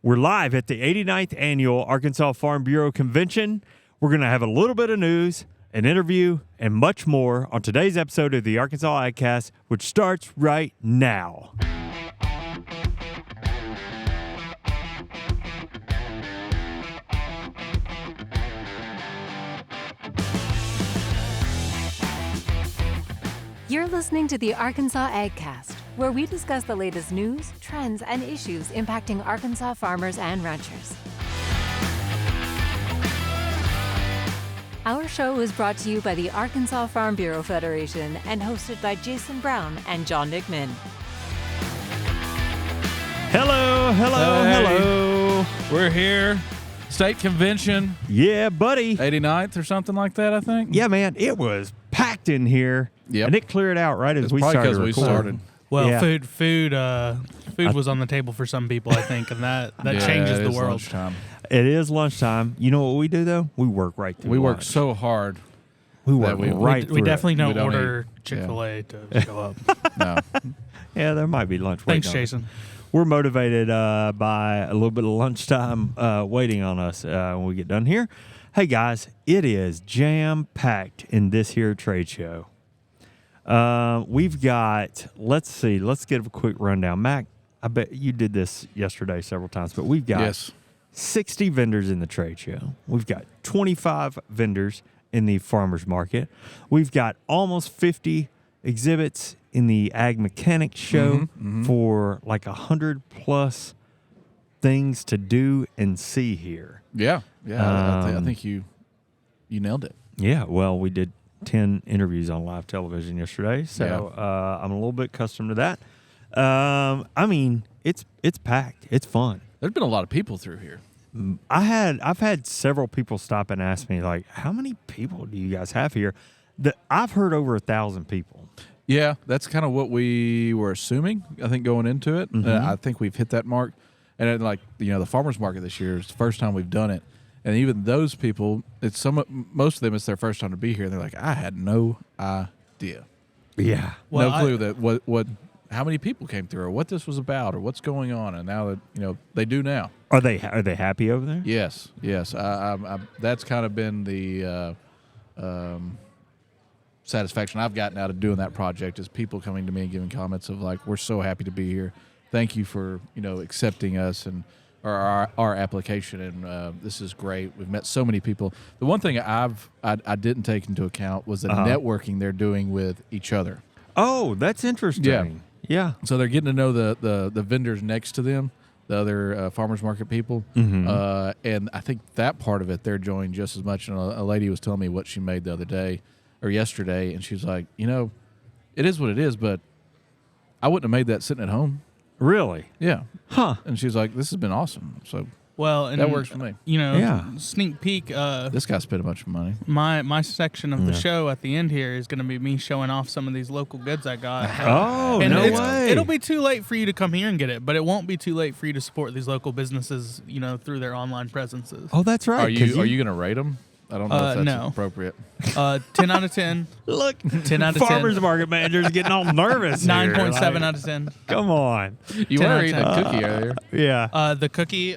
We're live at the 89th Annual Arkansas Farm Bureau Convention. We're going to have a little bit of news, an interview, and much more on today's episode of the Arkansas AgCast, which starts right now. You're listening to the Arkansas AgCast, where we discuss the latest news, trends, and issues impacting Arkansas farmers and ranchers. Our show is brought to you by the Arkansas Farm Bureau Federation and hosted by Jason Brown and John Nickman. Hello. We're here. State convention. Yeah, buddy. 89th or something like that, I think. Yeah, man, it was packed in here. Yep. And it cleared out right as It's we probably started 'cause we recording. started. Well, Yeah. food was on the table for some people, I think, and that changes it the is world. lunchtime. It is lunchtime. You know what we do, though? We work right through We work lunch. so hard. We work that we- right We through definitely We don't don't order eat. Chick-fil-A to show up. No. it. Yeah, there might be lunch waiting Thanks, on us. Jason. We're motivated by a little bit of lunchtime waiting on us when we get done here. Hey, guys, it is jam-packed in this here trade show. We've got, let's give a quick rundown. Mac, I bet you did this yesterday several times, but we've got Yes. 60 vendors in the trade show. We've got 25 vendors in the farmers market. We've got almost 50 exhibits in the Ag Mechanics show for like 100 plus things to do and see here. Yeah. Yeah. I think you nailed it. Yeah, well, we did 10 interviews on live television yesterday, so I'm a little bit accustomed to that. I mean, it's packed. It's fun. There's been a lot of people through here. I've had several people stop and ask me, like, how many people do you guys have here? I've heard over 1,000 people. Yeah, that's kind of what we were assuming, I think, going into it. I think we've hit that mark. And then, like, the farmers market this year is the first time we've done it. And even those people, most of them, it's their first time to be here. And they're like, I had no idea. Yeah. Well, no clue that how many people came through or what this was about or what's going on. And now that, they do now. Are they happy over there? Yes. That's kind of been the satisfaction I've gotten out of doing that project is people coming to me and giving comments of like, we're so happy to be here. Thank you for, accepting us and our application. And this is great. We've met so many people. The one thing I didn't take into account was the networking they're doing with each other. Oh, that's interesting. Yeah. So they're getting to know the vendors next to them, the other farmers market people. And I think that part of it they're enjoying just as much. And a lady was telling me what she made the other day or yesterday, and she was like, it is what it is, but I wouldn't have made that sitting at home. Really? Yeah. Huh. And she was like, this has been awesome. So And that works for me. Sneak peek. This guy spent a bunch of money. My section of the show at the end here is going to be me showing off some of these local goods I got. Oh, and no way. It'll be too late for you to come here and get it, but it won't be too late for you to support these local businesses, through their online presences. Oh, that's right. Are you going to rate them? I don't know if that's no. appropriate. 10 out of 10. Look, 10 out of 10. farmers market manager's getting all nervous. 9.7 out of 10. Come on. You 10 out were of eating 10. a cookie earlier. Yeah. The cookie,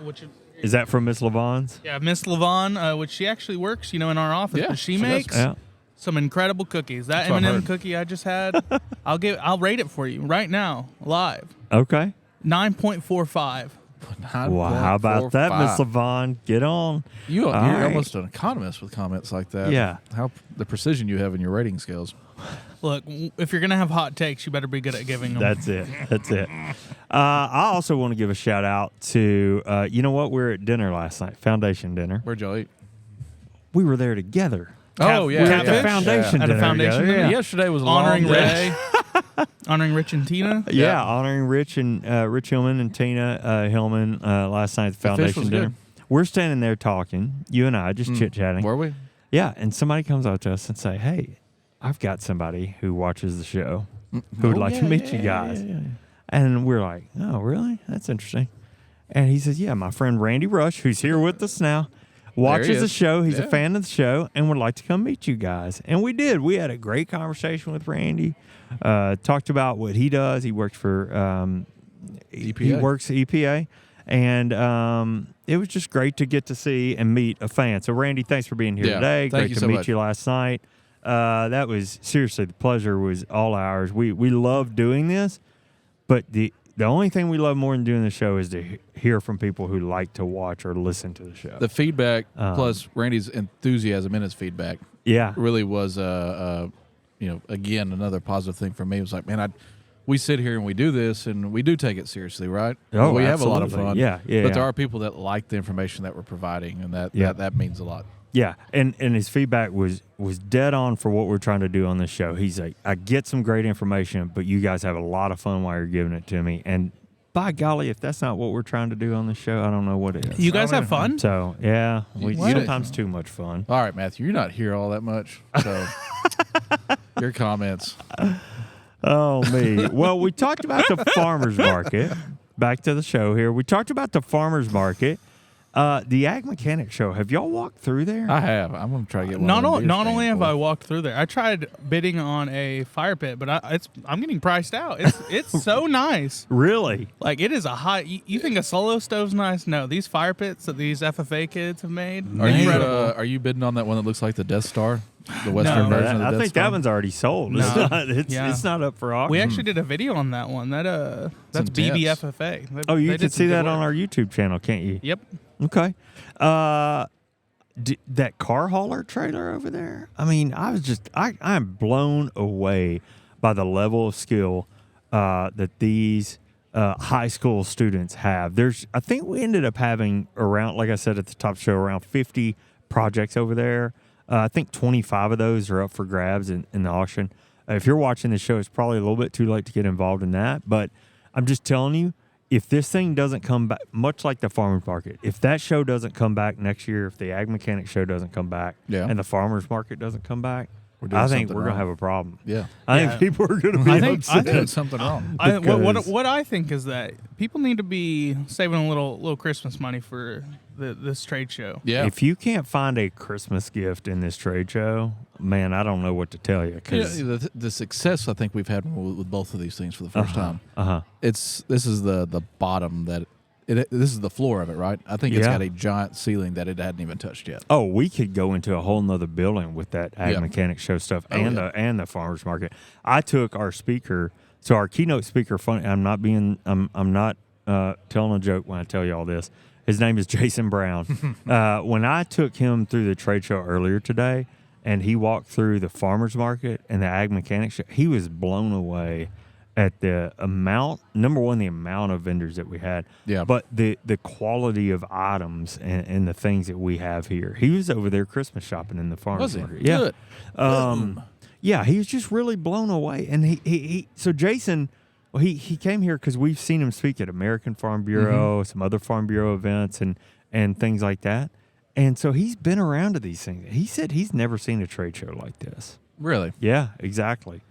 which Is that from Miss Levon's? yeah, Miss Levon, which she actually works, in our office, Yeah, but she she does. makes Yeah. some incredible cookies. That That's what I M&M heard. cookie I just had, I'll rate it for you right now, live. Okay. 9.45. Wow, how about that, Miss 9.45. Levon? Get on. You're right. almost an economist with comments like that. Yeah. How the precision you have in your rating skills. Look, if you're gonna have hot takes, you better be good at giving them. That's it. I also want to give a shout out to, you know what? We were at dinner last night, foundation dinner. Where'd y'all eat? We were there together. Oh, We were at the Catfish? foundation At a dinner. foundation together, dinner? Yeah. Yesterday was a honoring long day. Rich, honoring Rich and Tina. Yeah, honoring Rich and Rich Hillman and Tina Hillman last night at the The fish foundation was dinner. good. We're standing there talking, you and I, just chit-chatting. Were we? Yeah, and somebody comes up to us and say, hey, I've got somebody who watches the show who would like to meet you guys. Yeah. And we're like, oh, really? That's interesting. And he says, yeah, my friend Randy Rush, who's here with us now, watches the is. show. He's a Yeah. fan of the show and would like to come meet you guys. And we did. We had a great conversation with Randy. Talked about what he does. He works for EPA. He works EPA. And it was just great to get to see and meet a fan. So, Randy, thanhanks for being here Yeah, today. thank Great you to so meet much. you last night. That was seriously, the pleasure was all ours. We love doing this, but the only thing we love more than doing the show is to hear from people who like to watch or listen to the show. The feedback plus Randy's enthusiasm in his feedback Yeah. really was again another positive thing for me. It was like, man, we sit here and we do this and we do take it seriously, right? Oh, we have a lot of absolutely. fun. Yeah. But there are people that like the information that we're providing, and that means a lot. Yeah, and his feedback was dead on for what we're trying to do on this show. He's like, I get some great information, but you guys have a lot of fun while you're giving it to me. And by golly, if that's not what we're trying to do on the show, I don't know what is. You guys have fun? So, yeah, we What? sometimes too much fun. All right, Matthew, you're not here all that much, so your comments. Oh, me. Well, we talked about the farmer's market. Back to the show here. We talked about the farmer's market. The Ag Mechanic Show. Have y'all walked through there? I have. I'm going to try to get one. Not of them not beers only paid have for. I walked through there, I tried bidding on a fire pit, but I'm getting priced out. It's so nice. Really? Like, it is a high. You think a solo stove's nice? No, these fire pits that these FFA kids have made Are you incredible. are you bidding on that one that looks like the Death Star, the Western No. version of the I Death think Star? that one's already sold. No. It's not up for auction. We actually did a video on that one. That's intense. BBFFA. Oh, you They can did some see good that on work. our YouTube channel, can't you? Yep. Okay. That car hauler trailer over there. I mean, I'm blown away by the level of skill that these high school students have. I think we ended up having around, like I said at the top show, around 50 projects over there. I think 25 of those are up for grabs in the auction. If you're watching the show, it's probably a little bit too late to get involved in that. But I'm just telling you, if this thing doesn't come back, much like the farmer's market, if that show doesn't come back next year, if the Ag Mechanic Show doesn't come back, Yeah. and the farmer's market doesn't come back, We're doing I think something we're going to wrong. have a problem. Yeah. I Yeah. think people are going to be I think- upset. Doing something wrong. Because- What I think is that people need to be saving a little Christmas money for this trade show. Yeah. If you can't find a Christmas gift in this trade show, man, I don't know what to tell you. The success I think we've had with both of these things for the 1st time. This is the bottom that this is the floor of it, right? I think it's Yeah. got a giant ceiling that it hadn't even touched yet. Oh, we could go into a whole nother building with that Ag Yeah. Mechanic Show stuff Oh, and yeah. the farmers market. I took our speaker, so our keynote speaker. Funny, I'm not telling a joke when I tell you all this. His name is Jason Brown. When I took him through the trade show earlier today, and he walked through the farmers market and the Ag Mechanic Show, he was blown away at the amount. Number one, the amount of vendors that we had. Yeah. But the quality of items and the things that we have here. He was over there Christmas shopping in the farmers Was he? market. Yeah. Good. Yeah, he was just really blown away. And he so Jason, well, he came here because we've seen him speak at American Farm Bureau, some other Farm Bureau events and things like that. And so he's been around to these things. He said he's never seen a trade show like this. Really? Yeah, exactly.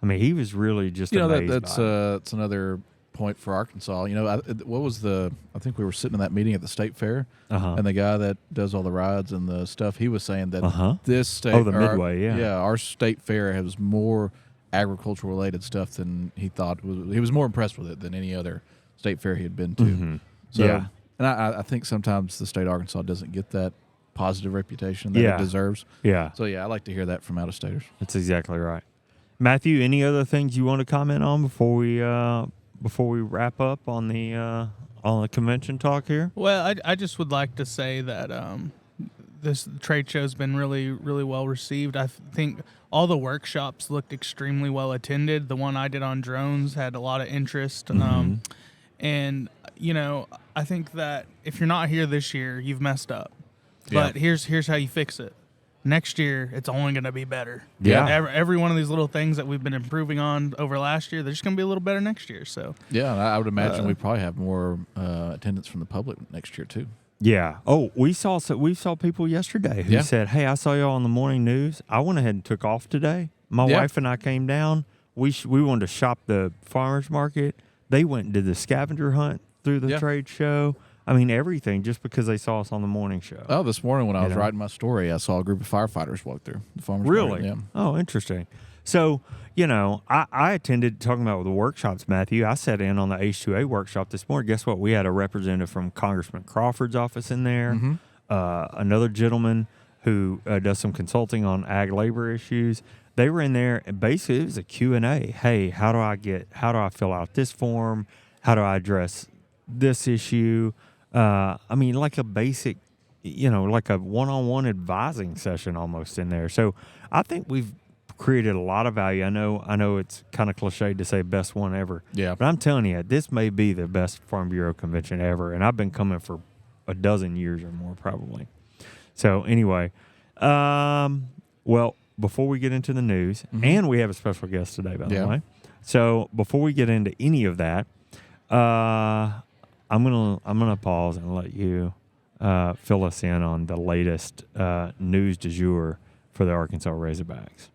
I mean, he was really just amazed that's by it. that's another point for Arkansas. I think we were sitting in that meeting at the state fair, and the guy that does all the rides and the stuff, he was saying that this state, Oh, the Midway, yeah. our state fair has more agricultural related stuff than he thought. He was more impressed with it than any other state fair he had been to. So, Yeah. and I think sometimes the state of Arkansas doesn't get that positive reputation that Yeah. it deserves. Yeah, So yeah, I like to hear that from out of staters. that's exactly right. Matthew, any other things you want to comment on before we wrap up on the convention talk here? Well, I just would like to say that this trade show's been really, really well received. I think all the workshops looked extremely well attended. The one I did on drones had a lot of interest. And, I think that if you're not here this year, you've messed up. But here's how you fix it. Next year, it's only going to be better. Yeah. Every one of these little things that we've been improving on over last year, they're just going to be a little better next year. So Yeah, and I would imagine we probably have more attendance from the public next year too. Yeah. Oh, we saw people yesterday who Yeah. said, "Hey, I saw y'all on the morning news. I went ahead and took off today. My Yeah. wife and I came down. We wanted to shop the farmers market. They went and did the scavenger hunt through the Yeah. trade show. I mean, everything just because they saw us on the morning show. Oh, this morning when I was know? writing my story, I saw a group of firefighters walk through the farmers Really? market. Yeah. Oh, interesting. So, you know, I attended, talking about the workshops, Matthew, I sat in on the H2A workshop this morning. Guess what? We had a representative from Congressman Crawford's office in there, another gentleman who does some consulting on ag labor issues. They were in there, and basically it was a Q&A. Hey, how do I fill out this form? How do I address this issue? I mean, like a basic, you know, like a one-on-one advising session almost in there. So I think we've created a lot of value. I know it's kind of cliched to say best one ever. Yeah. But I'm telling you, this may be the best Farm Bureau convention ever, and I've been coming for a dozen years or more probably. So anyway, well, before we get into the news, and we have a special guest today, by the way. So before we get into any of that, I'm gonna pause and let you fill us in on the latest news du jour for the Arkansas Razorbacks.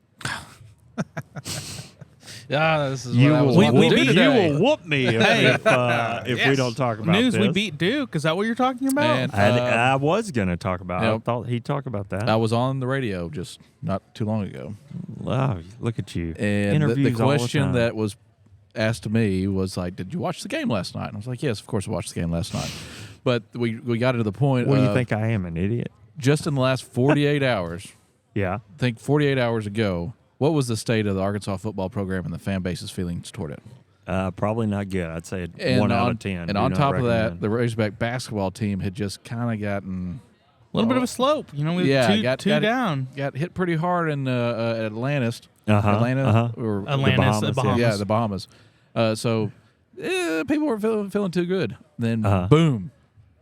Yeah, this is You what I was will, wanting to do you today. will whoop me if we don't talk about News, this. we beat Duke. Is that what you're talking about? And, I was going to talk about it. I Yep. thought he'd talk about that. I was on the radio just not too long ago. Wow, look at you. And Interviews the all question time. that was asked to me was like, did you watch the game last night? And I was like, yes, of course I watched the game last night. But we got to the point What do of you think I am, an idiot? just in the last 48 hours, Yeah. I think 48 hours ago, what was the state of the Arkansas football program and the fan base's feelings toward it? Probably not good. I'd say And 1 out on- of 10. And Do on not top of that, recommend. the Razorback basketball team had just kind of gotten A little bit of a slope. You know, we Yeah, were got- two got it. down. got hit pretty hard in Atlantis. Uh-huh, Atlanta uh-huh. or Atlantis, the Bahamas. Yeah, the Bahamas. So people were feeling too good. Then Uh-huh. boom,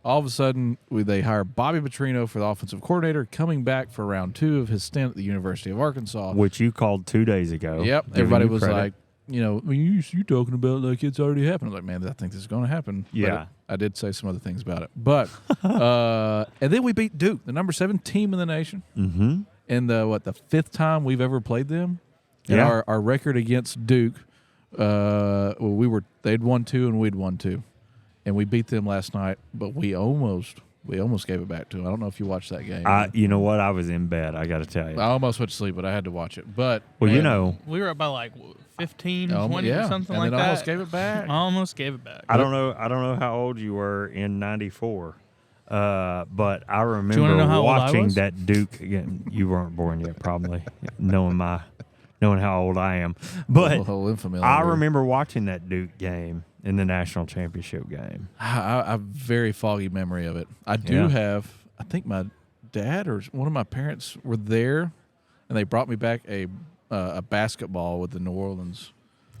all of a sudden they hire Bobby Petrino for the offensive coordinator, coming back for round 2 of his stint at the University of Arkansas. Which you called 2 days ago. Yep, Giving everybody you was credit. like, you know, well, you talking about like it's already happened. I was like, man, I think this is going to happen. But Yeah. I did say some other things about it. But and then we beat Duke, the number 7 team in the nation. Mm-hmm. And the 5th time we've ever played them. And Yeah. our record against Duke, they'd won 2 and we'd won 2, and we beat them last night. But we almost gave it back to them. I don't know if you watched that game. You know what? I was in bed. I got to tell you. I almost went to sleep, but I had to watch it. But Well, you man, know, We were up by like 15, yeah, 20, something and like then that. almost gave it back. Almost gave it back. I don't know how old you were in '94, but I remember know how old I watching was? that Duke. Again, you weren't born yet, probably, knowing how old I am. But A whole infamy. I over. remember watching that Duke game in the national championship game. I have a very foggy memory of it. I do Yeah. have. I think my dad or one of my parents were there, and they brought me back a basketball with the New Orleans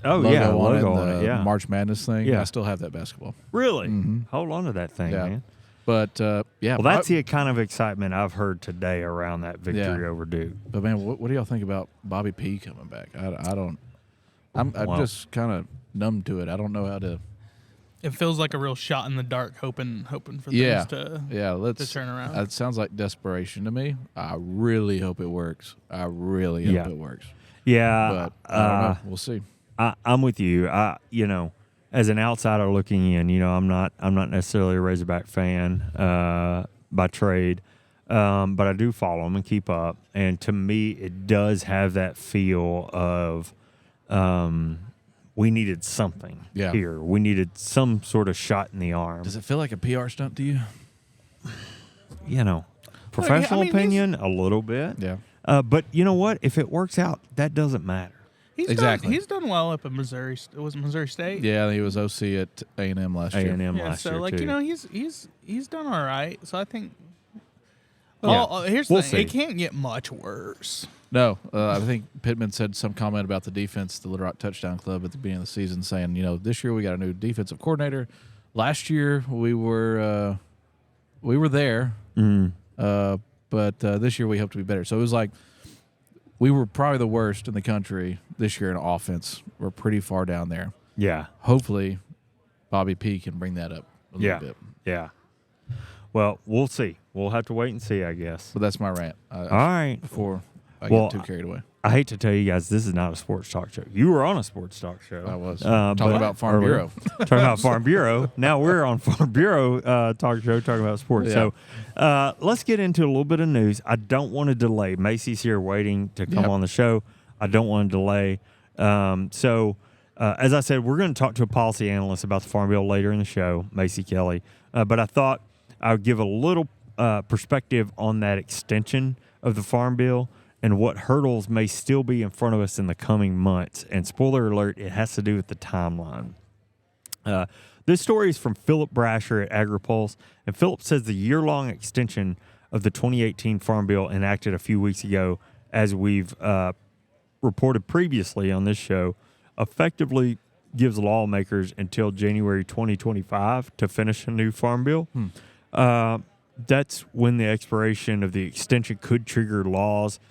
Oh logo yeah, on logo it, on and it. the Yeah, March Madness thing. Yeah. I still have that basketball. really. Mhm. Hold on to that thing, Yeah. man. But yeah, Well, that's the kind of excitement I've heard today around that victory Yeah. over Duke. But man, what do y'all think about Bobby P coming back? I don't. I'm Wow. just kind of numb to it. I don't know how to. It feels like a real shot in the dark, hoping for Yeah, things to yeah. Let's turn around. It sounds like desperation to me. I really hope it works. I really hope Yeah. it works. Yeah, But I don't know. We'll see. I'm with you. As an outsider looking in, I'm not necessarily a Razorback fan by trade, but I do follow them and keep up. And to me, it does have that feel of we needed something Yeah. here. We needed some sort of shot in the arm. Does it feel like a PR stunt to you? Professional I mean, opinion, a little bit. Yeah. But you know what? If it works out, that doesn't matter. Exactly. He's done well up in Missouri. Was it Missouri State? Yeah, he was OC at A&M last year. A&M Yeah, last so year like too. he's done all right. So I think. Yeah. Well, here's the We'll thing: it see. can't get much worse. No, I think Pittman said some comment about the defense, the Little Rock Touchdown Club at the beginning of the season, saying, this year we got a new defensive coordinator. Last year we were there, but this year we hope to be better. So it was like we were probably the worst in the country this year in offense. We're pretty far down there. Yeah. Hopefully, Bobby P can bring that up a Yeah. little bit. Yeah. Well, we'll see. We'll have to wait and see, I guess. But that's my rant. All right. Before I Well, get too carried away. I hate to tell you guys, this is not a sports talk show. You were on a sports talk show. I was but talking about Farm earlier. Bureau. Talking about Farm Bureau. Now we're on Farm Bureau talk show talking about sports. Yeah. So let's get into a little bit of news. I don't want to delay. Macy's here waiting to come Yep. on the show. I don't want to delay. As I said, we're going to talk to a policy analyst about the Farm Bill later in the show, Macie Kelly. But I thought I would give a little perspective on that extension of the Farm Bill and what hurdles may still be in front of us in the coming months. And spoiler alert, it has to do with the timeline. This story is from Philip Brasher at AgriPulse, and Philip says the year-long extension of the 2018 Farm Bill enacted a few weeks ago, as we've reported previously on this show, effectively gives lawmakers until January 2025 to finish a new Farm Bill. That's when the expiration of the extension could trigger laws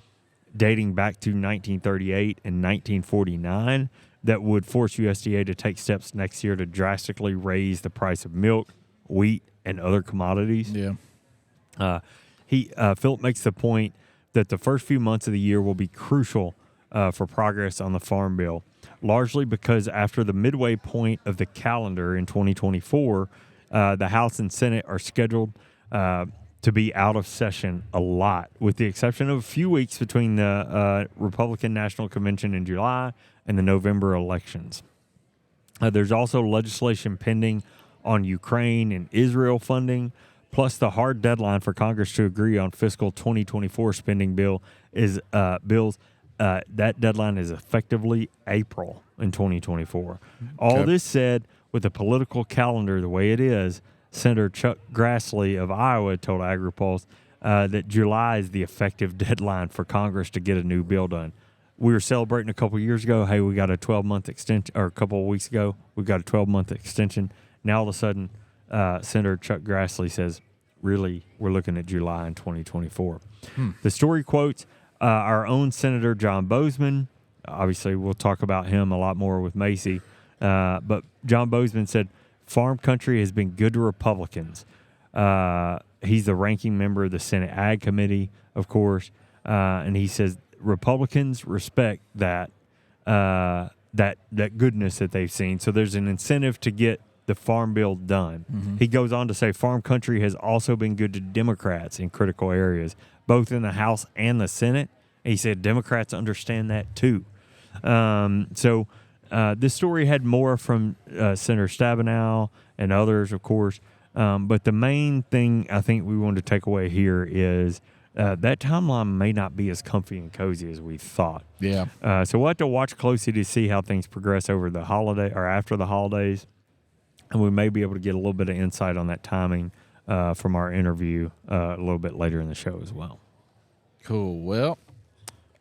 dating back to 1938 and 1949 that would force USDA to take steps next year to drastically raise the price of milk, wheat, and other commodities. Yeah. Philip makes the point that the first few months of the year will be crucial for progress on the Farm Bill, largely because after the midway point of the calendar in 2024, the House and Senate are scheduled to be out of session a lot, with the exception of a few weeks between the Republican National Convention in July and the November elections. There's also legislation pending on Ukraine and Israel funding, plus the hard deadline for Congress to agree on fiscal 2024 spending bills. That deadline is effectively April in 2024. All this said, with the political calendar the way it is, Senator Chuck Grassley of Iowa told AgriPulse that July is the effective deadline for Congress to get a new bill done. We were celebrating a couple of years ago, hey, we got a 12-month extension, or a couple of weeks ago, we got a 12-month extension. Now all of a sudden, Senator Chuck Grassley says, really, we're looking at July in 2024. The story quotes our own Senator John Bozeman. Obviously, we'll talk about him a lot more with Macie. But John Bozeman said, farm country has been good to Republicans. He's the ranking member of the Senate Ag Committee, of course. And he says Republicans respect that goodness that they've seen. So there's an incentive to get the Farm Bill done. He goes on to say farm country has also been good to Democrats in critical areas, both in the House and the Senate. And he said Democrats understand that too. This story had more from Senator Stabenow and others, of course. But the main thing I think we wanted to take away here is that timeline may not be as comfy and cozy as we thought. Yeah. So we'll have to watch closely to see how things progress over the holiday or after the holidays. And we may be able to get a little bit of insight on that timing from our interview a little bit later in the show as well. Cool. Well,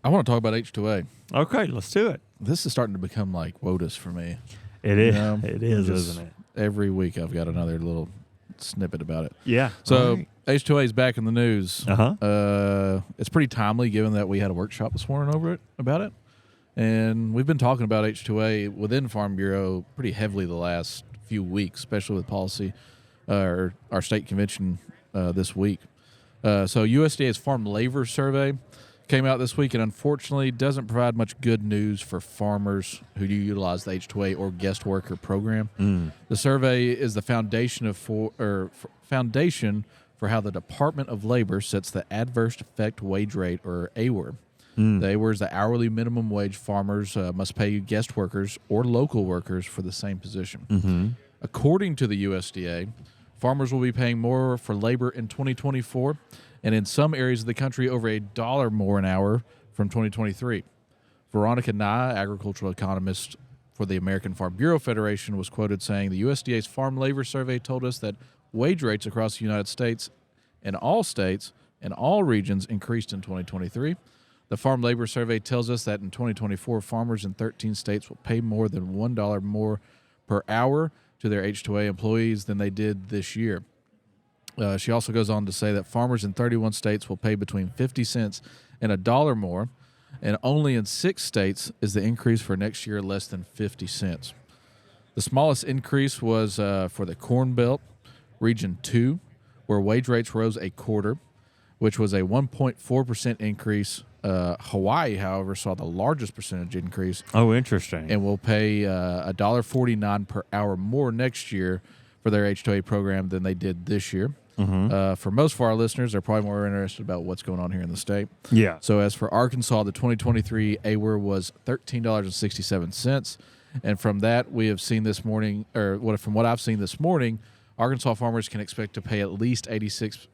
I want to talk about H2A. Okay, let's do it. This is starting to become like WOTUS for me. It is. You know? It is, isn't it? Every week I've got another little snippet about it. Yeah. So right. H2A is back in the news. It's pretty timely given that we had a workshop this morning about it. And we've been talking about H2A within Farm Bureau pretty heavily the last few weeks, especially with policy, our state convention this week. So USDA's Farm Labor Survey came out this week and unfortunately doesn't provide much good news for farmers who utilize the H2A or guest worker program. The survey is the foundation for how the Department of Labor sets the Adverse Effect Wage Rate, or AWER. The AWER is the hourly minimum wage farmers must pay guest workers or local workers for the same position. According to the USDA, farmers will be paying more for labor in 2024, and in some areas of the country over $1 more an hour from 2023. Veronica Nye, agricultural economist for the American Farm Bureau Federation, was quoted saying, the USDA's Farm Labor Survey told us that wage rates across the United States and all regions increased in 2023. The Farm Labor Survey tells us that in 2024, farmers in 13 states will pay more than $1 more per hour to their H2A employees than they did this year. She also goes on to say that farmers in 31 states will pay between 50 cents and $1 more, and only in 6 states is the increase for next year less than 50 cents. The smallest increase was for the Corn Belt, Region 2, where wage rates rose a quarter, which was a 1.4% increase. Hawaii, however, saw the largest percentage increase. Oh, interesting. And will pay $1.49 per hour more next year for their H2A program than they did this year. For most of our listeners, they're probably more interested about what's going on here in the state. Yeah. So as for Arkansas, the 2023 AWR was $13.67. And from that, we have seen this morning, from what I've seen this morning, Arkansas farmers can expect to pay at least 86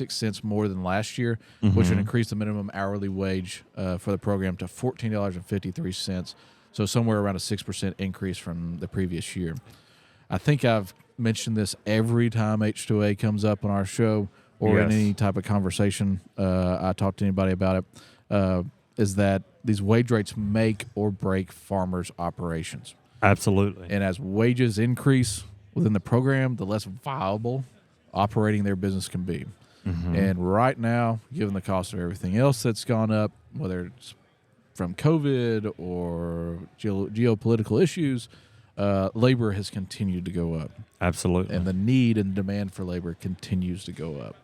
cents more than last year, which would increase the minimum hourly wage for the program to $14.53. So somewhere around a 6% increase from the previous year. I think I've mentioned this every time H2A comes up on our show or in any type of conversation I talk to anybody about it, is that these wage rates make or break farmers' operations. Absolutely. And as wages increase within the program, the less viable operating their business can be. And right now, given the cost of everything else that's gone up, whether it's from COVID or geopolitical issues, labor has continued to go up. Absolutely. And the need and demand for labor continues to go up.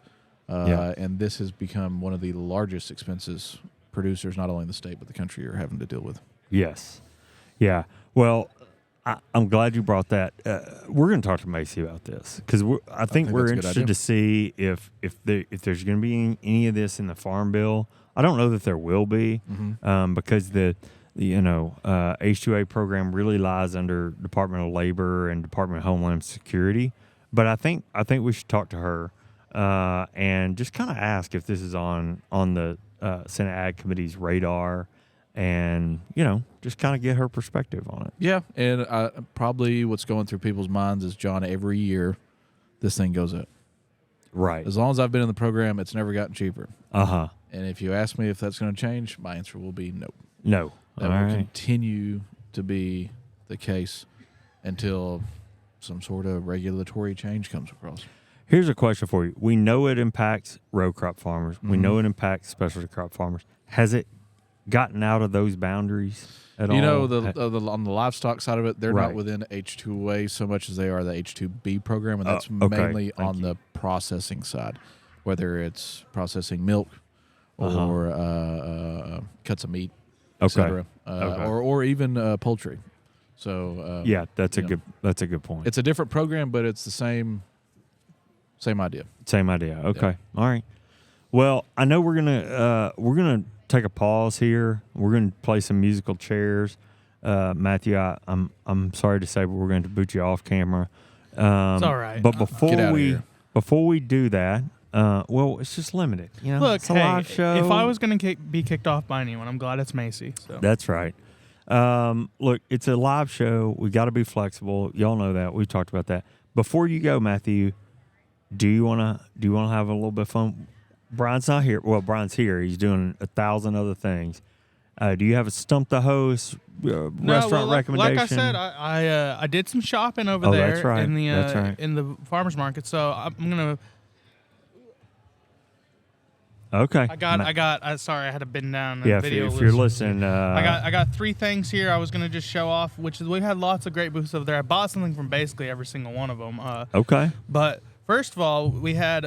And this has become one of the largest expenses producers, not only in the state, but the country, are having to deal with. Yes. Yeah. Well, I'm glad you brought that. We're going to talk to Macie about this because I think we're interested to see if there's going to be any of this in the Farm Bill. I don't know that there will be because the H2A program really lies under Department of Labor and Department of Homeland Security. But I think we should talk to her and just kind of ask if this is on the Senate Ag Committee's radar. And, just kind of get her perspective on it. Yeah, and probably what's going through people's minds is, John, every year this thing goes up. Right. As long as I've been in the program, it's never gotten cheaper. Uh-huh. And if you ask me if that's going to change, my answer will be no. No. That will continue to be the case until some sort of regulatory change comes across. Here's a question for you. We know it impacts row crop farmers. We know it impacts specialty crop farmers. Has it gotten out of those boundaries at all? On the livestock side of it, they're not within H2A so much as they are the H2B program, and that's mainly on the processing side, whether it's processing milk or cuts of meat, etc., or even poultry. So that's a good point. It's a different program, but it's the same idea. Same idea. Okay, all right. Well, I know we're gonna take a pause here. We're going to play some musical chairs. Matthew, I'm sorry to say, but we're going to boot you off camera. It's all right. But before we do that, it's just limited. Look, it's a live show. If I was going to be kicked off by anyone, I'm glad it's Macie. So. That's right. Look, it's a live show. We got to be flexible. Y'all know that. We've talked about that. Before you go, Matthew, do you want to have a little bit of fun? Brian's not here. Well, Brian's here. He's doing 1,000 other things. Do you have a stump the host restaurant recommendation? Like I said, I did some shopping over there that's right. in the That's right. in the farmers market. So I'm gonna. Okay. Sorry, I had to bend down. Yeah, video if you're listening, I got 3 things here. I was gonna just show off, which is we had lots of great booths over there. I bought something from basically every single one of them. Okay. But first of all, we had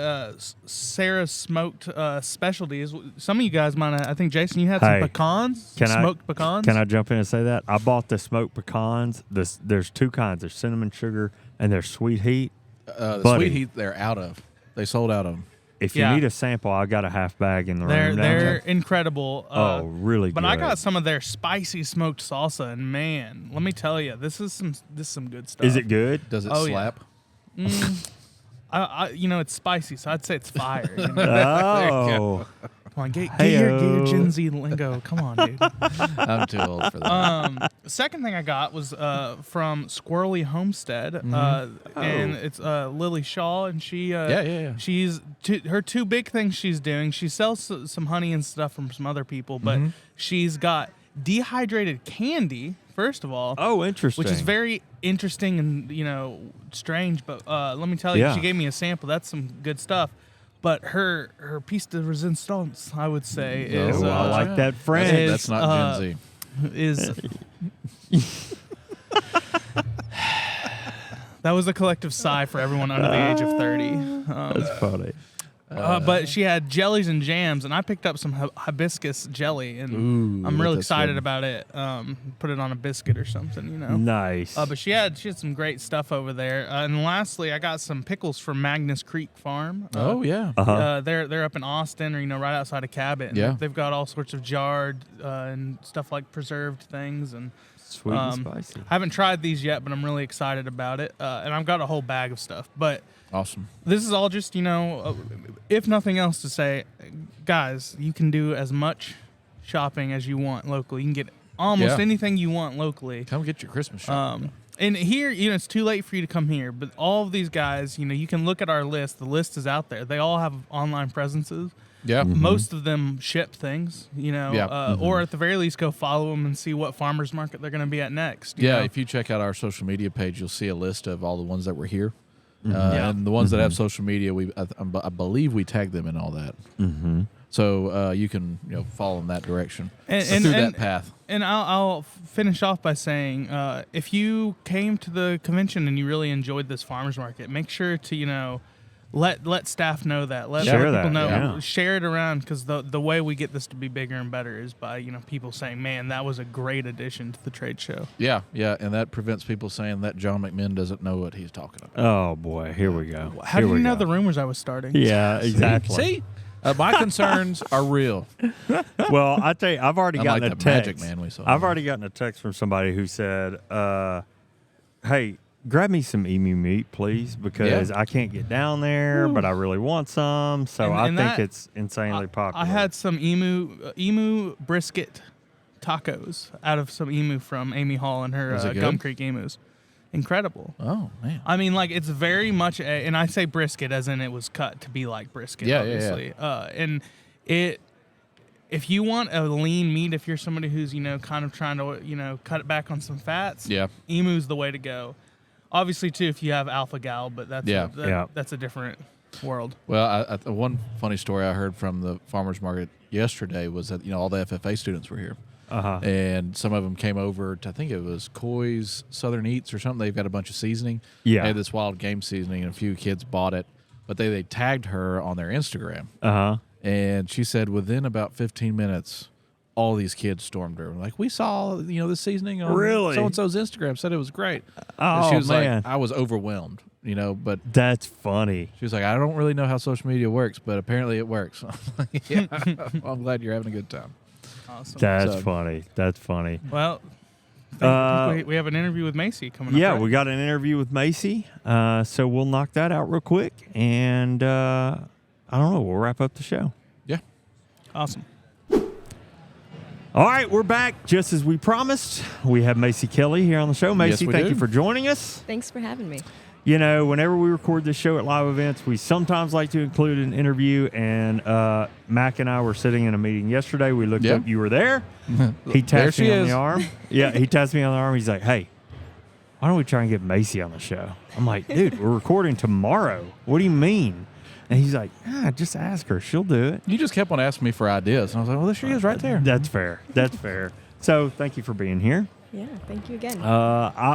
Sarah's smoked specialties. Some of you guys might have, I think, Jason, you had some pecans, smoked pecans. Can I jump in and say that? I bought the smoked pecans. There's 2 kinds. There's cinnamon sugar and there's sweet heat. The sweet heat they're out of. They sold out of them. If you need a sample, I got a half bag in the room. They're incredible. Really good. But I got some of their spicy smoked salsa, and man, let me tell you, this is some good stuff. Is it good? Does it slap? Yeah. It's spicy, so I'd say it's fire. Oh. Come on, get your Gen Z lingo. Come on, dude. I'm too old for that. Second thing I got was from Squirrely Homestead, and it's Lily Shaw, and she she's her 2 big things she's doing. She sells some honey and stuff from some other people, but she's got dehydrated candy. First of all, interesting, which is very interesting and strange. But let me tell you, she gave me a sample. That's some good stuff. But her piece de resistance, I would say, is I like that French. That's not Gen Z. Is that was a collective sigh for everyone under the age of 30. That's funny. But she had jellies and jams, and I picked up some hibiscus jelly, and Ooh, I'm real that's excited good. about it. Put it on a biscuit or something, you know. Nice. But she had some great stuff over there. And lastly, I got some pickles from Magnus Creek Farm. Oh yeah. They're up in Austin, or right outside of Cabot. And Yeah. they've got all sorts of jarred and stuff like preserved things, and Sweet and spicy. I haven't tried these yet, but I'm really excited about it. And I've got a whole bag of stuff. But Awesome. this is all just, if nothing else, to say, guys, you can do as much shopping as you want locally. You can get almost Yeah. anything you want locally. Come get your Christmas shopping. And here, it's too late for you to come here, but all of these guys, you can look at our list. The list is out there. They all have online presences. Yeah. Most of them ship things, Yeah. or at the very least go follow them and see what farmers market they're going to be at next. you Yeah, know? if you check out our social media page, you'll see a list of all the ones that were here. Yeah. And the ones that have social media, I believe we tag them in all that. Mm-hmm. So you can follow in that direction And through that path. And I'll finish off by saying, if you came to the convention and you really enjoyed this farmers market, make sure to let staff know that. Let Share other people that, know. yeah. Share it around, because the way we get this to be bigger and better is by people saying, "Man, that was a great addition to the trade show." Yeah, and that prevents people saying that John McMinn doesn't know what he's talking about. Oh boy, here we go. How Here did we you know go. the rumors I was starting? Yeah, exactly. See? My concerns are real. Well, I tell you, I've already Unlike gotten a the text. Magic Man we saw. I've already gotten a text from somebody who said, "Hey, grab me some emu meat, please, because I can't get down there, but I really want some." So And I think that- it's insanely popular. I had some emu brisket tacos out of some emu from Amy Hall and her Was it good? Gum Creek emus. Incredible. Oh, man. I mean, it's very much and I say brisket as in it was cut to be like brisket, Yeah, obviously. And if you want a lean meat, if you're somebody who's, kind of trying to, cut it back on some fats, Yeah. emu's the way to go. Obviously, too, if you have alpha gal, but that's that's a different world. Well, one funny story I heard from the farmers market yesterday was that all the FFA students were here, and some of them came over to, I think it was Coy's Southern Eats or something. They've got a bunch of seasoning. Yeah. They had this wild game seasoning, and a few kids bought it, but they tagged her on their Instagram, and she said within about 15 minutes, all these kids stormed her. Like, we saw the seasoning on Really? so and so's Instagram, said it was great. Oh, And she was man. like, I was overwhelmed, but. That's funny. She was like, I don't really know how social media works, but apparently it works. I'm like, yeah, well, I'm glad you're having a good time. Awesome. That's So- funny. That's funny. Well, I think we have an interview with Macie coming up. Yeah, right? we got an interview with Macie, so we'll knock that out real quick, and I don't know. We'll wrap up the show. Yeah. Awesome. All right, we're back just as we promised. We have Macie Kelly here on the show. Macie, we thank do. you for joining us. Thanks for having me. Whenever we record this show at live events, we sometimes like to include an interview. And Mac and I were sitting in a meeting yesterday. We looked up, you were there. He tapped me on the arm. Yeah, he tapped me on the arm. He's like, "Hey, why don't we try and get Macie on the show?" I'm like, "Dude, we're recording tomorrow. What do you mean?" And he's like, "Just ask her. She'll do it." You just kept on asking me for ideas. And I was like, well, there she is right there. That's fair. That's fair. So thank you for being here. Yeah, thank you again.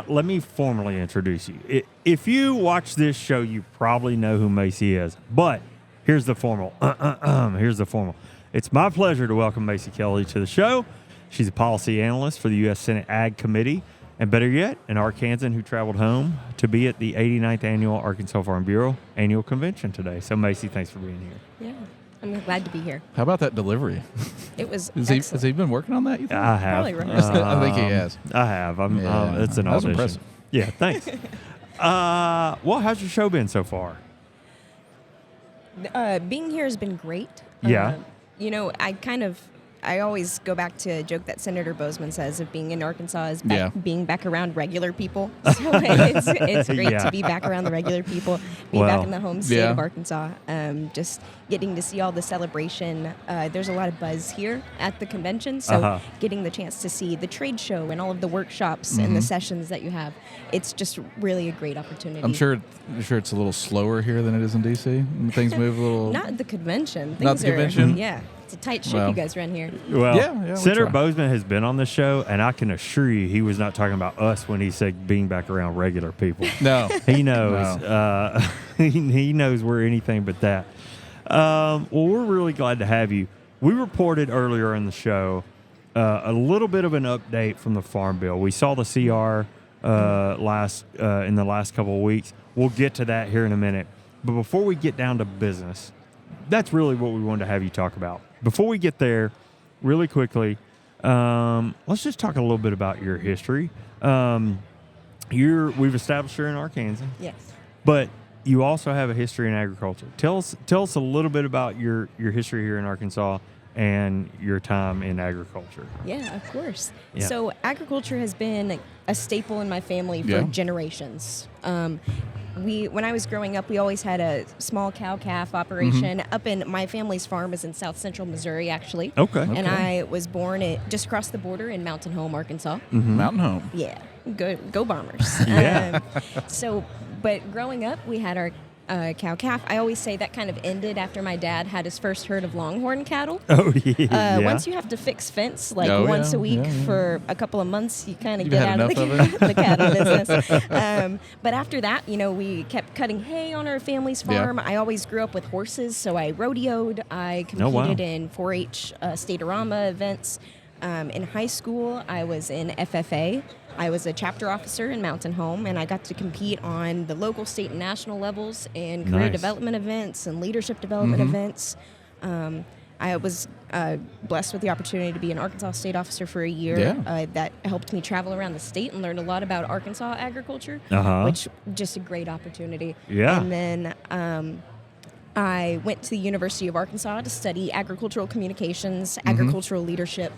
Let me formally introduce you. If you watch this show, you probably know who Macie is. But here's the formal. Here's the formal. It's my pleasure to welcome Macie Kelly to the show. She's a policy analyst for the U.S. Senate Ag Committee, and better yet, an Arkansan who traveled home to be at the 89th Annual Arkansas Farm Bureau Annual Convention today. So, Macie, thanks for being here. Yeah, I'm glad to be here. How about that delivery? It was Has excellent. he been working on that, you think? I have. Probably rehearsed it. I think he has. I have. Yeah. It's an That was audition. impressive. Yeah, thanks. Well, how's your show been so far? Being here has been great. Yeah. I always go back to a joke that Senator Bozeman says of being in Arkansas is Yeah. being back around regular people. So it's great Yeah. to be back around the regular people, be Well, back in the home state yeah. of Arkansas. Just getting to see all the celebration. There's a lot of buzz here at the convention, so getting the chance to see the trade show and all of the workshops and the sessions that you have, it's just really a great opportunity. I'm sure it's a little slower here than it is in D.C. Things move a little. Not at the convention. Not the Things convention? Yeah. It's a tight ship Well. you guys run here. Well, Yeah, we Senator try. Bozeman has been on the show, and I can assure you he was not talking about us when he said being back around regular people. No. He knows. He knows we're anything but that. Well, we're really glad to have you. We reported earlier in the show a little bit of an update from the Farm Bill. We saw the CR in the last couple of weeks. We'll get to that here in a minute. But before we get down to business, that's really what we wanted to have you talk about. Before we get there, really quickly, let's just talk a little bit about your history. We've established you're in Arkansas. Yes. But you also have a history in agriculture. Tell us a little bit about your history here in Arkansas and your time in agriculture. Yeah, of course. Yeah. So agriculture has been a staple in my family for generations. When I was growing up, we always had a small cow-calf operation up in my family's farm is in south central Missouri, actually. Okay. And I was born just across the border in Mountain Home, Arkansas. Mountain Home. Yeah, go Bombers. Yeah. But growing up, we had our cow-calf. I always say that kind of ended after my dad had his first herd of longhorn cattle. Oh, yeah. Once you have to fix fence once a week for a couple of months, you kind of get out of the cattle business. But after that, we kept cutting hay on our family's farm. I always grew up with horses, so I rodeoed. I competed in 4-H State-A-Rama events. In high school, I was in FFA. I was a chapter officer in Mountain Home, and I got to compete on the local, state, and national levels in career development events and leadership development events. I was blessed with the opportunity to be an Arkansas state officer for a year. That helped me travel around the state and learn a lot about Arkansas agriculture, which just a great opportunity. Yeah. And then I went to the University of Arkansas to study agricultural communications, agricultural leadership,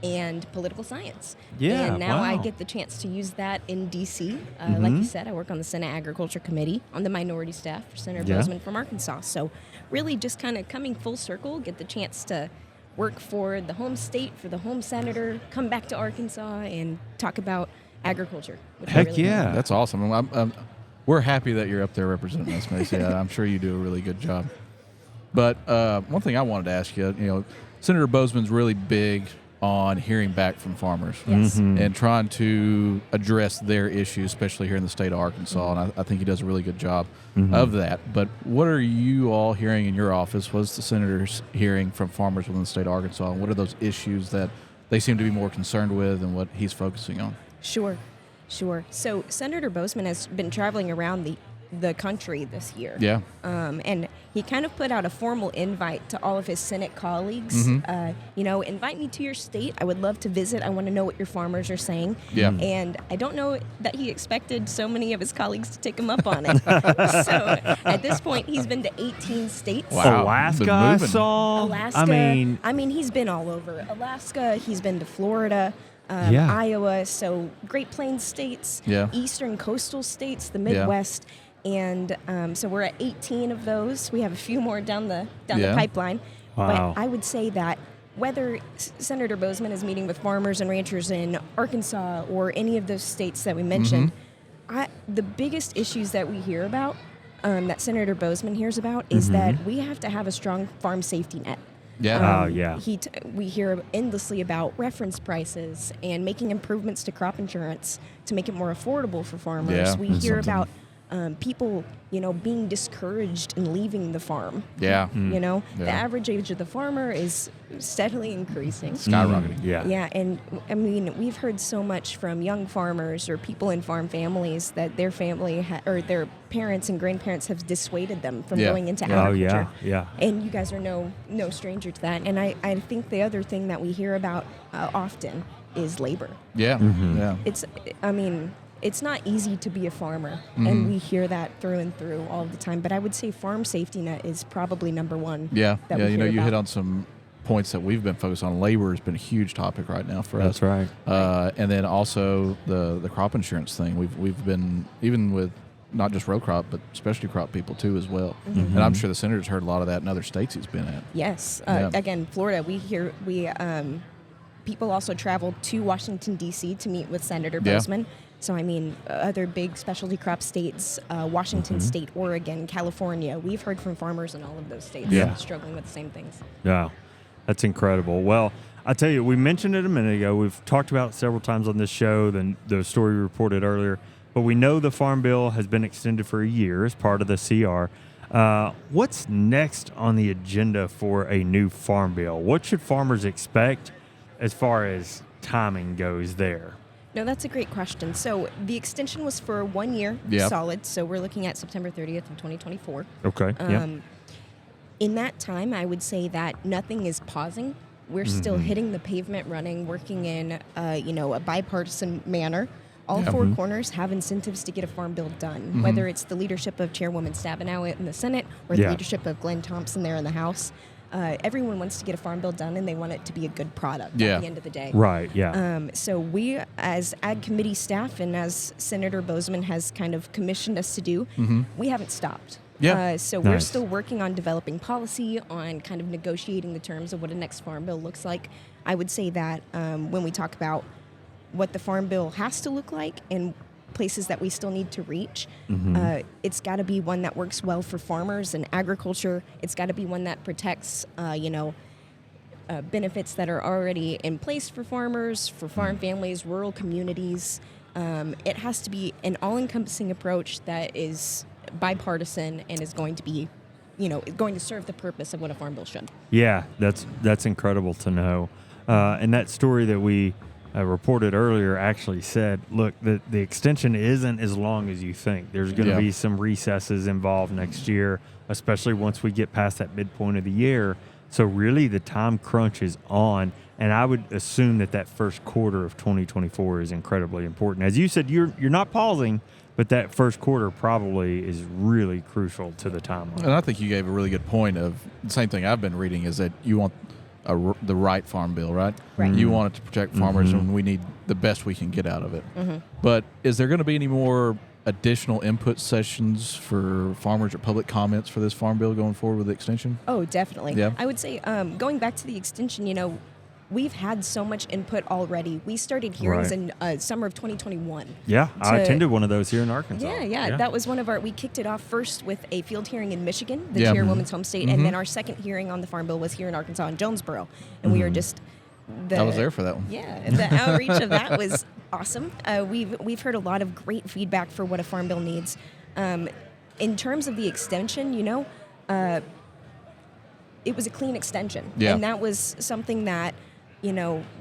and political science. Yeah, and now I wow. get the chance to use that in D.C. Like you said, I work on the Senate Agriculture Committee on the minority staff for Senator Bozeman from Arkansas. So really just kind of coming full circle, get the chance to work for the home state, for the home senator, come back to Arkansas and talk about agriculture. Which I Heck really yeah. love. That's awesome. We're happy that you're up there representing us, Macie. I'm sure you do a really good job. But one thing I wanted to ask you, Senator Bozeman's really big on hearing back from farmers and trying to address their issues, especially here in the state of Arkansas. And I think he does a really good job of that. But what are you all hearing in your office? What's the senators hearing from farmers within the state of Arkansas? And what are those issues that they seem to be more concerned with and what he's focusing on? Sure. So Senator Bozeman has been traveling around the country this year. Yeah. And he kind of put out a formal invite to all of his Senate colleagues. Invite me to your state. I would love to visit. I want to know what your farmers are saying. Yeah. And I don't know that he expected so many of his colleagues to take him up on it. So at this point, he's been to 18 states. Wow. Alaska, Been I moving. saw. Alaska. I mean, he's been all over. Alaska, he's been to Florida. Iowa, so Great Plains states, eastern coastal states, the Midwest. And so we're at 18 of those. We have a few more down the pipeline. Wow. But I would say that whether Senator Bozeman is meeting with farmers and ranchers in Arkansas or any of those states that we mentioned, the biggest issues that we hear about, that Senator Bozeman hears about, is that we have to have a strong farm safety net. Yeah. We hear endlessly about reference prices and making improvements to crop insurance to make it more affordable for farmers. Yeah, We that's hear something. about people, being discouraged in leaving the farm. Yeah. The average age of the farmer is steadily increasing. Skyrocketing. Yeah. And I mean, we've heard so much from young farmers or people in farm families that their family or their parents and grandparents have dissuaded them from going into agriculture. Yeah. And you guys are no stranger to that. And I think the other thing that we hear about often is labor. Yeah. Yeah. It's not easy to be a farmer, and we hear that through and through all the time. But I would say farm safety net is probably number one. Yeah. That we hear you about. hit on some points that we've been focused on. Labor has been a huge topic right now for us. That's right. And then also the crop insurance thing. We've been, even with not just row crop, but specialty crop people too as well. And I'm sure the senator's heard a lot of that in other states he's been at. Yes. Again, Florida, people also travel to Washington, D.C. to meet with Senator Bozeman. So, other big specialty crop states, Washington State, Oregon, California, we've heard from farmers in all of those states struggling with the same things. Yeah, that's incredible. Well, I tell you, we mentioned it a minute ago. We've talked about it several times on this show, the story we reported earlier. But we know the Farm Bill has been extended for a year as part of the CR. What's next on the agenda for a new farm bill? What should farmers expect as far as timing goes there? No, that's a great question. So the extension was for 1 year solid. So we're looking at September 30th of 2024. Okay. In that time, I would say that nothing is pausing. We're still hitting the pavement running, working in a bipartisan manner. All four corners have incentives to get a farm bill done, whether it's the leadership of Chairwoman Stabenow in the Senate or the leadership of Glenn Thompson there in the House. Everyone wants to get a farm bill done, and they want it to be a good product at the end of the day. Right, yeah. So we, as Ag Committee staff and as Senator Bozeman has kind of commissioned us to do, we haven't stopped. Yeah. So we're still working on developing policy, on kind of negotiating the terms of what a next farm bill looks like. I would say that when we talk about what the farm bill has to look like and places that we still need to reach, it's got to be one that works well for farmers and agriculture. It's got to be one that protects, benefits that are already in place for farmers, for farm families, rural communities. It has to be an all-encompassing approach that is bipartisan and is going to be, going to serve the purpose of what a farm bill should. Yeah, that's incredible to know. And that story that we reported earlier actually said, look, the extension isn't as long as you think. There's going to be some recesses involved next year, especially once we get past that midpoint of the year. So really the time crunch is on, and I would assume that first quarter of 2024 is incredibly important. As you said, you're not pausing, but that first quarter probably is really crucial to the timeline. And I think you gave a really good point of the same thing I've been reading is that you want the right farm bill, right? Right. You want it to protect farmers, and we need the best we can get out of it. But is there going to be any more additional input sessions for farmers or public comments for this farm bill going forward with the extension? Oh, definitely. Yeah. I would say going back to the extension, we've had so much input already. We started hearings in summer of 2021. Yeah, I attended one of those here in Arkansas. Yeah. That was one of we kicked it off first with a field hearing in Michigan, the Chairwoman's home state, and then our second hearing on the Farm Bill was here in Arkansas in Jonesboro. And we were just... I was there for that one. Yeah, the outreach of that was awesome. We've heard a lot of great feedback for what a farm bill needs. In terms of the extension, it was a clean extension, and that was something that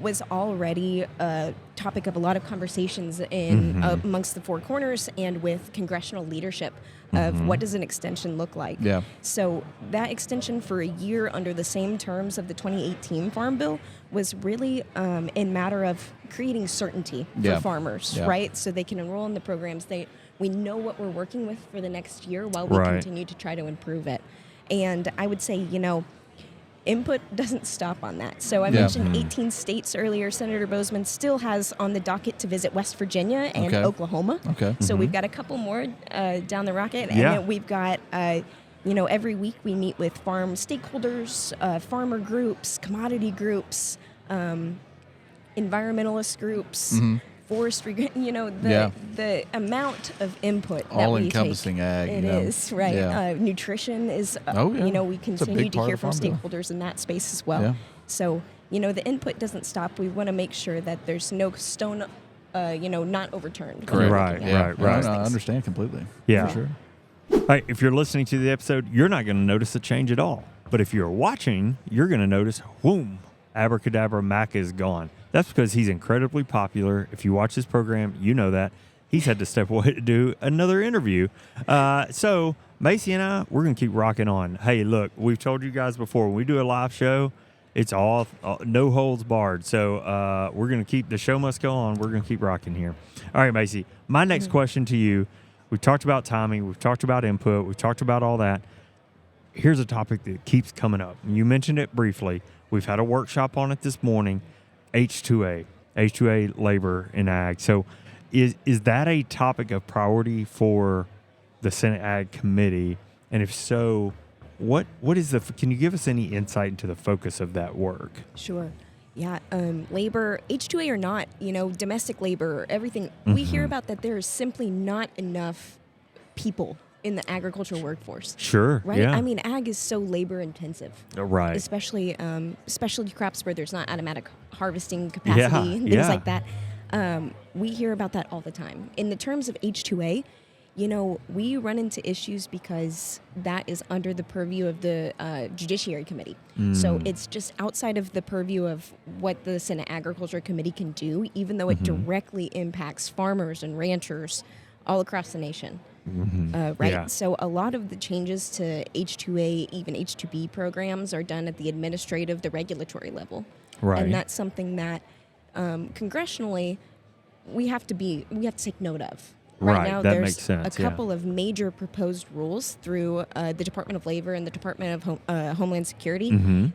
was already a topic of a lot of conversations in amongst the four corners and with congressional leadership of what does an extension look like. Yeah. So that extension for a year under the same terms of the 2018 Farm Bill was really in matter of creating certainty for farmers, right? So they can enroll in the programs. We know what we're working with for the next year while we continue to try to improve it. And I would say, input doesn't stop on that. So I mentioned 18 states earlier. Senator Bozeman still has on the docket to visit West Virginia and Oklahoma. Okay. So we've got a couple more down the rocket. And then we've got, every week we meet with farm stakeholders, farmer groups, commodity groups, environmentalist groups, forestry, the amount of input all that we encompassing take, ag. It is, right. Yeah. Nutrition is, we continue to hear from stakeholders in that space as well. Yeah. So, the input doesn't stop. We want to make sure that there's no stone, not overturned. Correct. Right. I understand completely. Yeah. For sure. Right, if you're listening to the episode, you're not going to notice a change at all. But if you're watching, you're going to notice, whoom, abracadabra, Mac is gone. That's because he's incredibly popular. If you watch this program, you know that. He's had to step away to do another interview. So Macie and I, we're going to keep rocking on. Hey, look, we've told you guys before, when we do a live show, it's all no holds barred. So we're going to keep, the show must go on. We're going to keep rocking here. All right, Macie, my next question to you, we've talked about timing. We've talked about input. We've talked about all that. Here's a topic that keeps coming up. You mentioned it briefly. We've had a workshop on it this morning. H2A labor in ag. So is that a topic of priority for the Senate Ag Committee? And if so, what is can you give us any insight into the focus of that work? Sure. Yeah, labor, H2A or not, domestic labor, everything. We hear about that there is simply not enough people in the agricultural workforce. Sure. Right? Yeah. I mean, ag is so labor intensive. Right. Especially specialty crops where there's not automatic harvesting capacity and things like that. We hear about that all the time. In the terms of H2A, we run into issues because that is under the purview of the Judiciary Committee. So it's just outside of the purview of what the Senate Agriculture Committee can do, even though it directly impacts farmers and ranchers all across the nation. Right? Yeah. So a lot of the changes to H2A, even H2B programs are done at the administrative, the regulatory level. Right. And that's something that congressionally we have to take note of. Right, now, that there's makes sense, a couple of major proposed rules through the Department of Labor and the Department of Homeland Security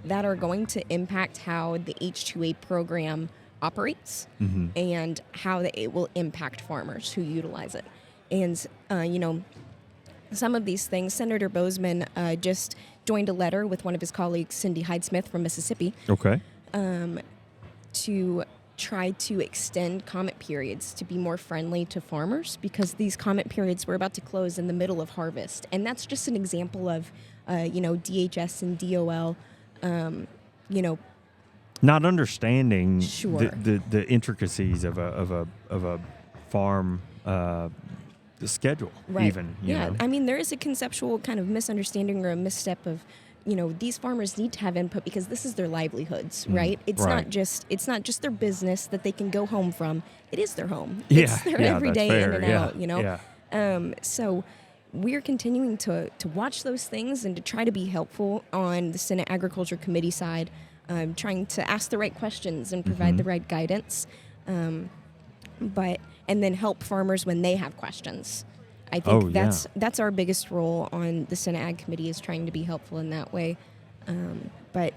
that are going to impact how the H2A program operates and how it will impact farmers who utilize it. And, some of these things, Senator Bozeman just joined a letter with one of his colleagues, Cindy Hyde-Smith from Mississippi, Okay. to try to extend comment periods to be more friendly to farmers, because these comment periods were about to close in the middle of harvest. And that's just an example of, DHS and DOL, Not understanding Sure. the intricacies of a farm the schedule, Right. even. You know? I mean, there is a conceptual kind of misunderstanding or a misstep of, these farmers need to have input because this is their livelihoods, right? It's right. not just their business that they can go home from. It is their home. Yeah, It's their yeah, everyday that's in fair. and Yeah, out, yeah. So we're continuing to watch those things and to try to be helpful on the Senate Agriculture Committee side, trying to ask the right questions and provide the right guidance, and then help farmers when they have questions. I think that's our biggest role on the Senate Ag Committee, is trying to be helpful in that way. But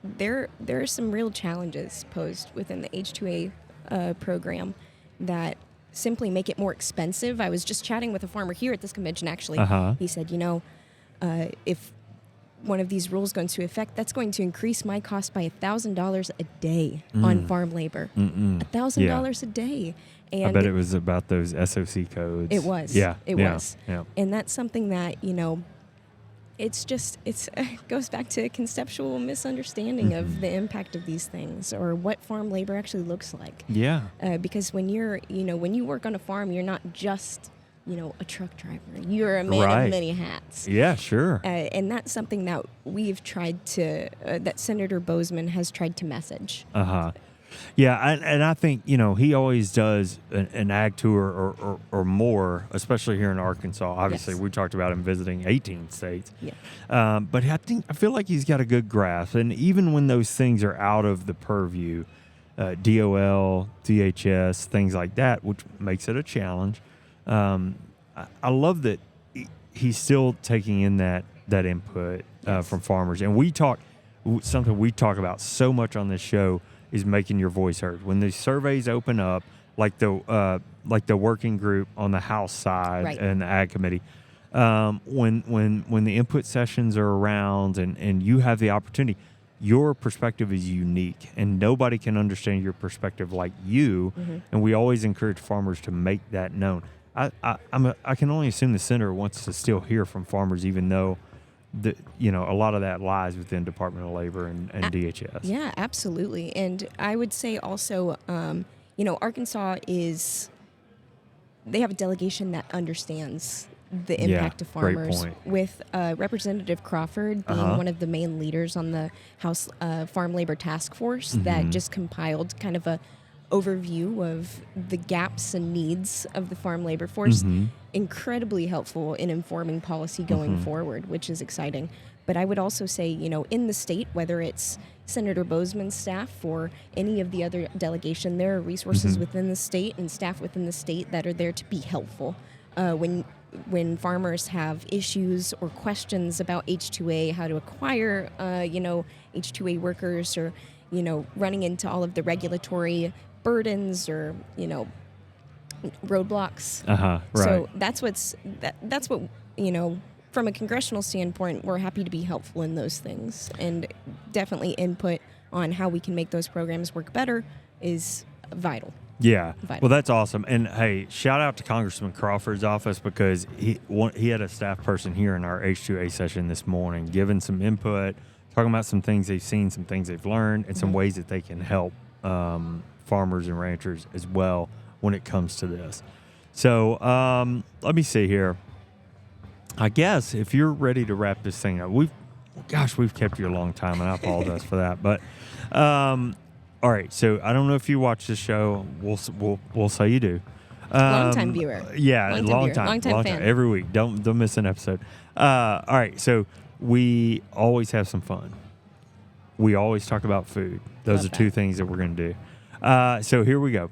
there are some real challenges posed within the H2A program that simply make it more expensive. I was just chatting with a farmer here at this convention, actually. He said, if one of these rules goes into effect, that's going to increase my cost by $1,000 a day on farm labor. $1,000 a day. And I bet it was about those SOC codes. It was. Yeah. It yeah, was. Yeah. And that's something that, it goes back to a conceptual misunderstanding of the impact of these things, or what farm labor actually looks like. Yeah. Because when when you work on a farm, you're not just, a truck driver. You're a man of many hats. Yeah, sure. And that's something that we've tried to, that Senator Bozeman has tried to message. Yeah, and I think, he always does an ag tour or more, especially here in Arkansas. Obviously, Yes. we talked about him visiting 18 states. Yeah. But I feel like he's got a good grasp. And even when those things are out of the purview, DOL, DHS, things like that, which makes it a challenge, I love that he's still taking in that input from farmers. And something we talk about so much on this show is making your voice heard. When these surveys open up, like the working group on the House side Right. and the Ag Committee, when the input sessions are around and you have the opportunity, your perspective is unique, and nobody can understand your perspective like you. And we always encourage farmers to make that known. I can only assume the senator wants to still hear from farmers, even though a lot of that lies within Department of Labor and DHS. Yeah, absolutely. And I would say also, Arkansas they have a delegation that understands the impact of great farmers, point. with Representative Crawford being one of the main leaders on the House Farm Labor Task Force that just compiled kind of a overview of the gaps and needs of the farm labor force. Incredibly helpful in informing policy going forward, which is exciting. But I would also say, in the state, whether it's Senator Bozeman's staff or any of the other delegation, there are resources within the state and staff within the state that are there to be helpful. When farmers have issues or questions about H2A, how to acquire, H2A workers, or, running into all of the regulatory burdens or, roadblocks. Right. So that's what, from a congressional standpoint, we're happy to be helpful in those things, and definitely input on how we can make those programs work better is vital. Yeah. Vital. Well, that's awesome. And hey, shout out to Congressman Crawford's office, because he had a staff person here in our H2A session this morning, giving some input, talking about some things they've seen, some things they've learned, and some ways that they can help farmers and ranchers as well when it comes to this. So let me see here. I guess if you're ready to wrap this thing up, we've kept you a long time, and I apologize for that. But all right, so I don't know if you watch this show. We'll say you do. Long-time viewer. Yeah, Long-time long fan. time. Every week. Don't miss an episode. All right, so we always have some fun. We always talk about food. Those Love are two that. things that we're going to do. So here we go.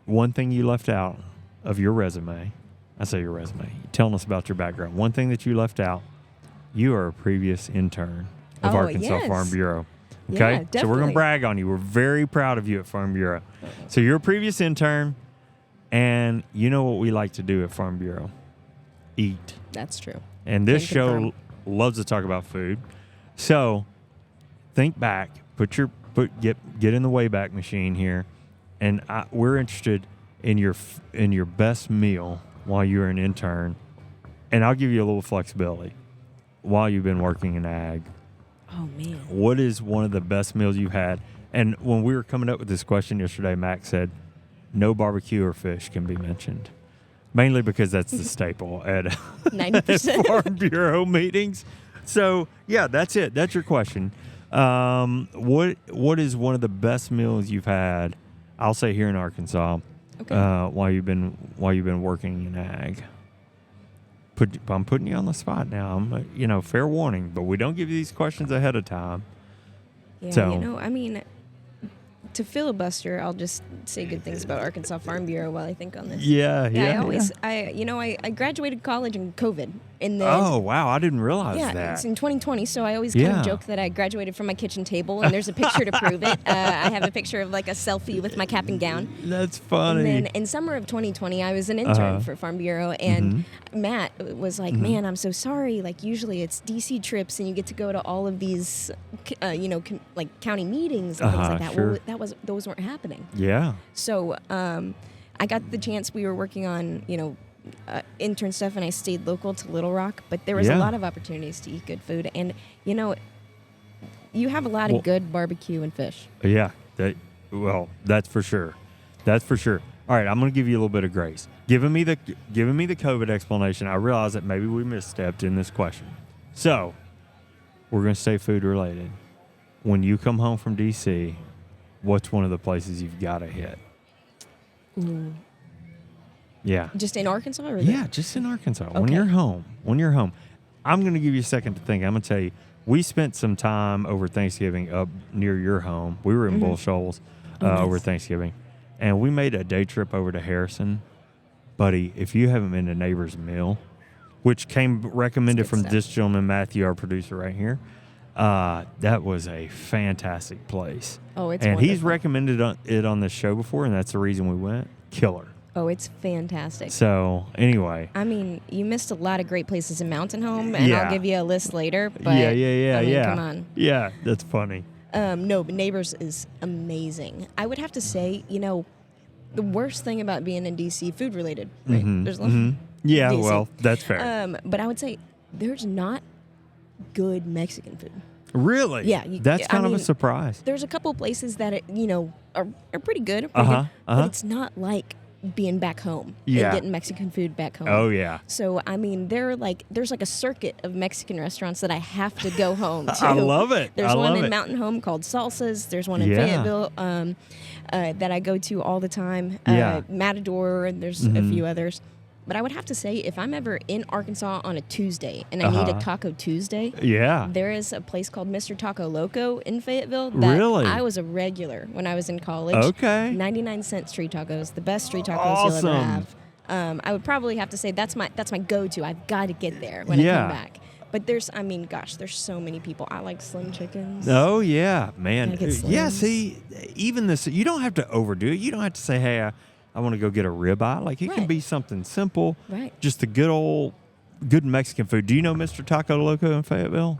One thing you left out of your resume. I say your resume. Telling us about your background. One thing that you left out. You are a previous intern of Oh, Arkansas yes. Farm Bureau. Yeah, Okay, so we're going definitely. to brag on you. We're very proud of you at Farm Bureau. So you're a previous intern, and you know what we like to do at Farm Bureau? Eat. That's true. And this Can show confirm. loves to talk about food. So think back, get in the Wayback Machine here, and we're interested in your best meal while you're an intern, and I'll give you a little flexibility while you've been working in ag. Oh, man. What is one of the best meals you've had? And when we were coming up with this question yesterday, Max said, no barbecue or fish can be mentioned. Mainly because that's the staple at 90%. Farm Bureau meetings. So, yeah, that's it. That's your question. What is one of the best meals you've had, I'll say here in Arkansas, Okay. while you've been working in ag? I'm putting you on the spot now. I'm, fair warning, but we don't give you these questions ahead of time. Yeah, So- I mean, to filibuster, I'll just say good things about Arkansas Farm Bureau while I think on this. Yeah. I graduated college in COVID. And then, Oh, wow. I didn't realize yeah, that. it's in 2020, so I always kind Yeah. of joke that I graduated from my kitchen table, and there's a picture to prove it. I have a picture of like a selfie with my cap and gown. That's funny. And then in summer of 2020, I was an intern for Farm Bureau, and Mm-hmm. Matt was like, "Man, I'm so sorry. Like usually it's DC trips, and you get to go to all of these, like county meetings and things like that. Sure. Well, those weren't happening. Yeah. So I got the chance. We were working on intern stuff, and I stayed local to Little Rock. But there was Yeah. a lot of opportunities to eat good food, and you have a lot Well- of good barbecue and fish. Yeah. That's for sure. That's for sure. All right, I'm going to give you a little bit of grace. Giving me the COVID explanation, I realize that maybe we misstepped in this question. So, we're going to stay food related. When you come home from DC, what's one of the places you've got to hit? Ooh. Yeah. Just in Arkansas, or Yeah, just in Arkansas. When Okay. you're home. I'm going to give you a second to think. I'm going to tell you, we spent some time over Thanksgiving up near your home. We were in Bull Shoals nice. over Thanksgiving. And we made a day trip over to Harrison. Buddy, if you haven't been to Neighbor's Mill, which came recommended That's good from stuff. this gentleman, Matthew, our producer right here, that was a fantastic place. Oh, it's and he's wonderful. recommended it on this show before, and that's the reason we went. Killer. Oh, it's fantastic. So, anyway. I mean, you missed a lot of great places in Mountain Home, and Yeah. I'll give you a list later. But Yeah. I mean, come on. Yeah, that's funny. No, but Neighbors is amazing. I would have to say, the worst thing about being in DC, food related, right? There's a lot. Yeah, DC. well, that's fair. But I would say there's not good Mexican food. Really? Yeah, That's I kind of a mean, surprise. There's a couple places that are pretty good, Uh-huh. but it's not like being back home Yeah. and getting Mexican food back home. Oh, yeah. So I mean, there's like a circuit of Mexican restaurants that I have to go home to. I love it. There's I one love in it. Mountain Home called Salsas. There's one in Yeah. Fayetteville that I go to all the time. Yeah. Matador, and there's a few others. But I would have to say, if I'm ever in Arkansas on a Tuesday and I need a Taco Tuesday, Yeah. there is a place called Mr. Taco Loco in Fayetteville that Really? I was a regular when I was in college. Okay. 99-cent street tacos, the best street tacos you'll ever Awesome. have. I would probably have to say that's my go-to. I've got to get there when I Yeah. come back. But there's so many people. I like Slim Chickens. Oh, yeah, man. Gotta get Yeah, Slims. see, even this, you don't have to overdo it. You don't have to say, hey, I want to go get a ribeye. Like, it can Right. be something simple. Right. Just the good Mexican food. Do you know Mr. Taco Loco in Fayetteville?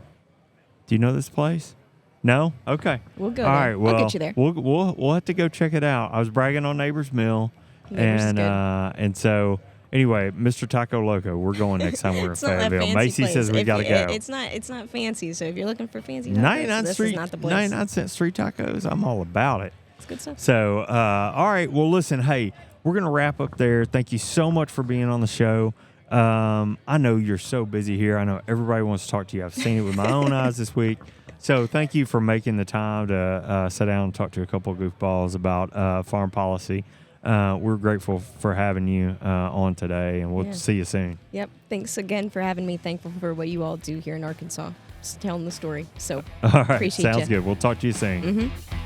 Do you know this place? No? Okay. We'll go All there. right, I'll well, get you there. We'll have to go check it out. I was bragging on Neighbor's Mill. Neighbor's is good. And so, anyway, Mr. Taco Loco, we're going next time we're in It's not that Fayetteville. fancy Macie place. says we If got to you- go. It's not fancy. So if you're looking for fancy tacos, 99 this street, is not the place. 99-cent street tacos. I'm all about it. It's good stuff. So, all right. Well, listen, hey, we're going to wrap up there. Thank you so much for being on the show. I know you're so busy here. I know everybody wants to talk to you. I've seen it with my own eyes this week. So thank you for making the time to sit down and talk to a couple of goofballs about farm policy. We're grateful for having you on today, and we'll see you soon. Yep. Thanks again for having me. Thankful for what you all do here in Arkansas. Just telling the story. So all right. appreciate Sounds you. good. We'll talk to you soon. Mm-hmm.